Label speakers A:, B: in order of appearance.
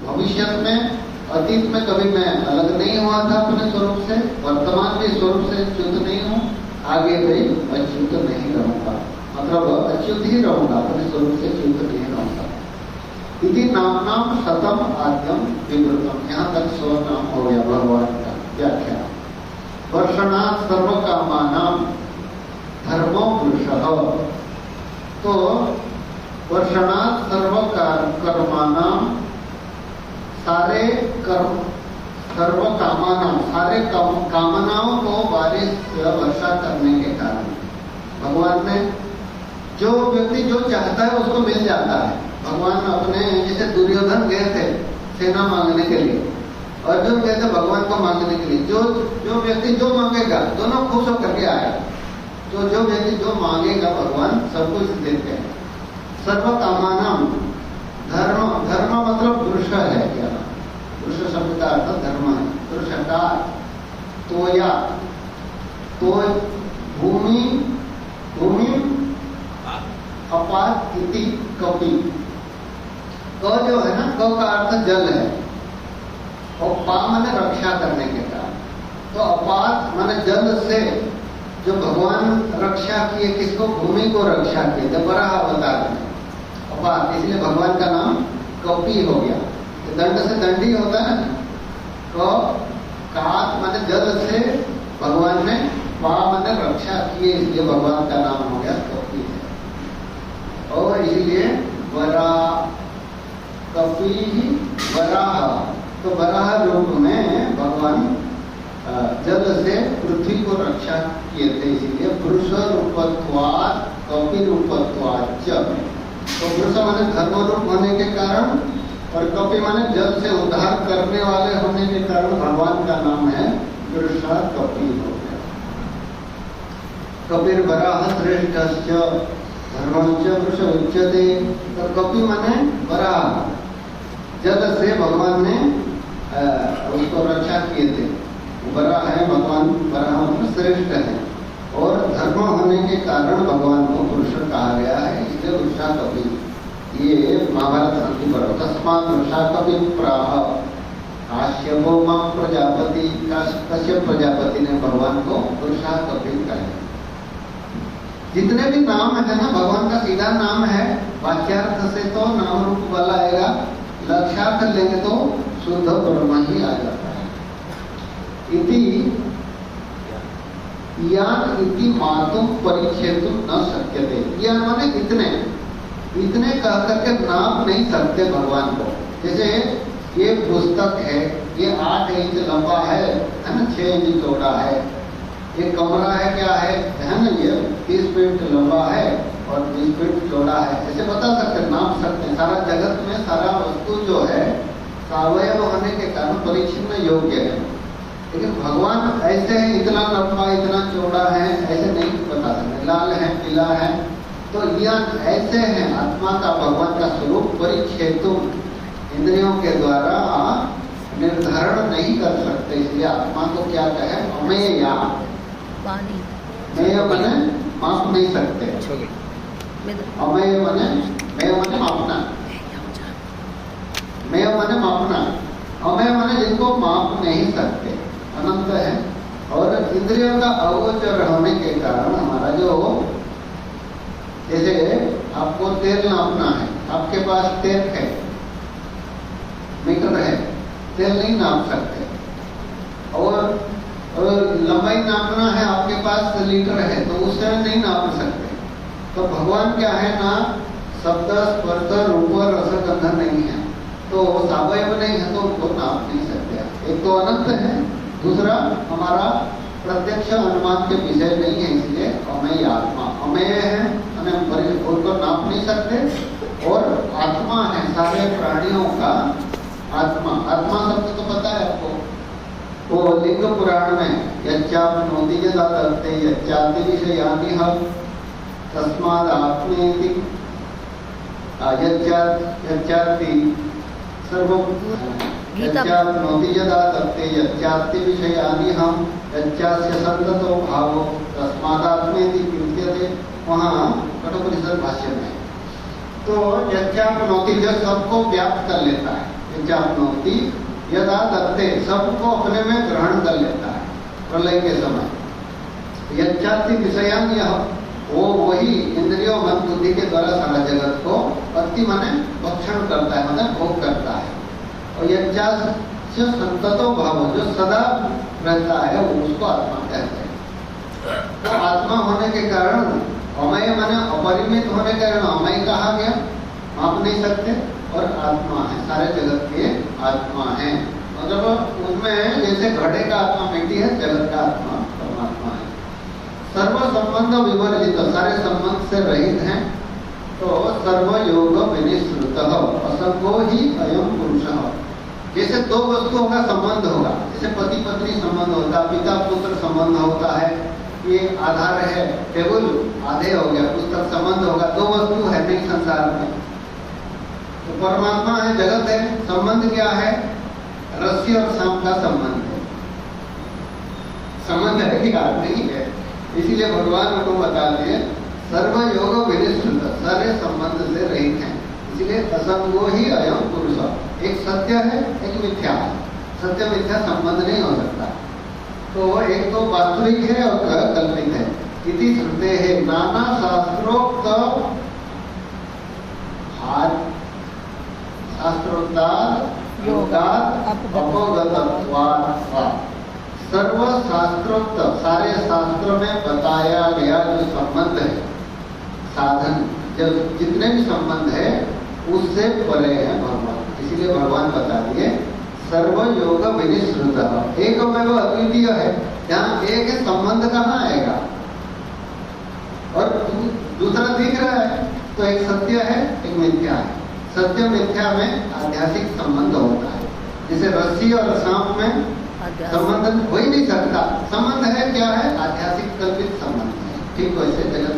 A: भविष्य में, अतीत में कभी मैं अलग नहीं हुआ था अपने स्वरूप से, वर्तमान के स्वरूप से च्युत नहीं हूँ, आगे भी अच्युत नहीं रहूंगा, मतलब अच्युत ही रहूंगा, अपने स्वरूप से च्युत नहीं रहूंगा। इति नाम शतम आद्यम विवृतम, यहाँ तक 100 नाम हो गया भगवान का व्याख्या। वर्षणात् सर्व कामानाम धर्मो पुरुषः, तो वर्षणात् सर्व कर्मानाम, सारे कर्म, सर्व कामानाम, सारे कामनाओं को बारिश वर्षा करने के कारण भगवान ने, जो व्यक्ति जो चाहता है उसको मिल जाता है। भगवान अपने, जैसे दुर्योधन गए थे सेना मांगने के लिए, अर्जुन गए थे भगवान को मांगने के लिए, जो व्यक्ति जो मांगेगा दोनों खुश होकर के आए, तो जो व्यक्ति जो मांगेगा भगवान सब कुछ देते हैं। सर्व कामानाम, धर्म मतलब पुरुष है, क्या पुरुष शब्द का अर्थ धर्म है। पुरुष का तोया, तो भूमि अपात इति कपि, क जो है ना, क का अर्थ जल है, और पा माने रक्षा करने के कारण, तो अपात माने जल से जो भगवान रक्षा किए, किसको? भूमि को रक्षा किए, जब बराह अवतार में अपात, इसलिए भगवान का नाम कपि हो गया। दंड से दंडी होता है ना, तो कात माने जल से भगवान ने, पा माने रक्षा किए, इसलिए भगवान का नाम हो गया कपि है। और इसलिए कपि ही वराह, तो वराह रूप में भगवान जल से पृथ्वी को रक्षा किए थे, इसीलिए पुरुष रूपत्वात् कपि रूपत्वाच्च, तो पुरुष माने धर्म रूप होने के कारण, और कपि माने जल से उद्धार करने वाले होने के कारण भगवान का नाम है पुरुषा कपि हो गया। कपिर वराह श्रेष्ठश्च धर्मश्च पुरुष उच्यते, तो कपि माने वराह, जल से भगवान ने उसको रक्षा किए थे, वराह है भगवान, वराह मतलब श्रेष्ठ है, और धर्म होने के कारण भगवान को पुरुष कहा गया है, इसलिए पुरुषा कपि। ये महाभारत शांति पर, तस्मात् पुरुषा कपि प्राह काश्यपो मां प्रजापति, कश्यप प्रजापति ने भगवान को पुरुषा कपि कहा। जितने भी नाम है ना, भगवान का सीधा नाम है, वाच्यार्थ से तो नाम रूप वाला आएगा, लक्ष्यार्थ लेंगे तो शुद्ध ब्रह्म ही आ जाता है। इति यान इति मातुम परिच्छेदुम न शक्यते, यान माने इतने कह करके नाप नहीं सकते भगवान को। जैसे ये पुस्तक है, ये 8 इंच लंबा है ना, 6 इंच चौड़ा है, ये कमरा है, क्या है ना, ये 30 फीट लंबा है और 20 फीट चौड़ा है, ऐसे बता सकते, नाप सकते हैं। सारा जगत में सारा वस्तु जो है सावयव होने के कारण परिच्छिन्न योग्य है, लेकिन भगवान ऐसे है, इतना लंबा इतना चौड़ा है, ऐसे नहीं बता सकते, लाल है पीला है, तो यह ऐसे है। आत्मा का, भगवान का स्वरूप परिच्छेदुम, इंद्रियों के द्वारा निर्धारण नहीं कर सकते, इसलिए आत्मा को क्या कहे? अमेया, मेय माने माप नहीं सकते, अमेय माने, मेय माने मापना, मेय माने मापना, अमेय माने जिनको माप नहीं सकते, अनंत है। और इंद्रियों का अगोचर होने के कारण हमारा जो, जैसे आपको तेल नापना है, आपके पास तेल है, मीटर है, तेल नहीं नाप सकते, और लंबाई नापना है, आपके पास लीटर है, तो उससे नहीं नाप सकते। तो भगवान क्या है ना, शब्द स्पर्श रूप रस गंध नहीं है, तो सावयव नहीं है, तो उनको नाप नहीं सकते। एक तो अनंत है, दूसरा हमारा प्रत्यक्ष अनुमान के विषय नहीं है, इसलिए अमेय आत्मा, अमेय है, उनको नाप नहीं सकते। और आत्मा है सारे प्राणियों का आत्मा, आत्मा शब्द तो पता है आपको, वो लिंग पुराण में यच्चाप्नोति यदा तत्ते यच्चाति विषयानि हम तस्माद् आत्मेति यच्चाति सर्वं यच्चाप्नोति यदा तत्ते यच्चाति विषयानि हम यच्चास्य संततो भावो तस्माद् आत्मेति कृत्यते, वहाँ कठोपनिषद भाष्य में। तो यच्चाप्नोति जो सबको व्याप्त कर लेता है, चाप्नोति यदा दत्ते, सबको अपने में ग्रहण कर लेता है प्रलय के समय। यच्चाति विषयान, यह वो वही इंद्रियों मन बुद्धि के द्वारा सारा जगत को अति माने भक्षण करता है, माने भोग करता है। और यच्चास्य संततो भाव, जो सदा रहता है वो उसको आत्मा कहते हैं। तो आत्मा होने के कारण अमय माने अपरिमित होने के कारण अमय कहा गया, माप नहीं सकते, और आत्मा है, सारे जगत के आत्मा है। मतलब उसमें जैसे घड़े का आत्मा मिट्टी है, जगत का आत्मा परमात्मा है। सर्व संबंध विवर्जित, सारे संबंध से रहित हैं। तो सर्व योग विनिश्रुत असंगो ही अयम पुरुष। जैसे दो वस्तुओं का संबंध होगा, जैसे पति पत्नी संबंध होता है, पिता पुत्र संबंध होता है, ये आधार है, टेबल आधे हो गया, पुस्तक संबंध होगा, दो वस्तु है नहीं संसार में। तो परमात्मा है, जगत है, संबंध क्या है? रस्सी और सांप का संबंध है। संबंध है कि नहीं है? इसीलिए भगवान को बता दिए सर्व योग विनिश्रुत, सारे संबंध से रहित हैं। इसलिए असंगो ही अयम पुरुष, एक सत्य है, एक मिथ्या है। सत्य मिथ्या संबंध नहीं हो सकता। तो एक तो वास्तविक है और कल्पित है। इति श्रुते है नाना शास्त्रोक्त शास्त्रोक्तात् योगात् अपगतत्वात्, सर्व शास्त्रोक्त, सारे शास्त्रों में बताया गया जो संबंध है, साधन, जब जितने भी संबंध है उससे परे है भगवान। इसीलिए भगवान बता दिए सर्व योग विनिश्रुत, एक में अद्वितीय है। यहाँ एक संबंध कहाँ आएगा? और दूसरा दिख रहा है, तो एक सत्य है, एक मिथ्या है। सत्य मिथ्या में आध्यात्मिक संबंध होता है। जैसे रस्सी और सांप में संबंध हो ही नहीं सकता। संबंध है क्या है? आध्यात्मिक कल्पित संबंध है। ठीक वैसे जगत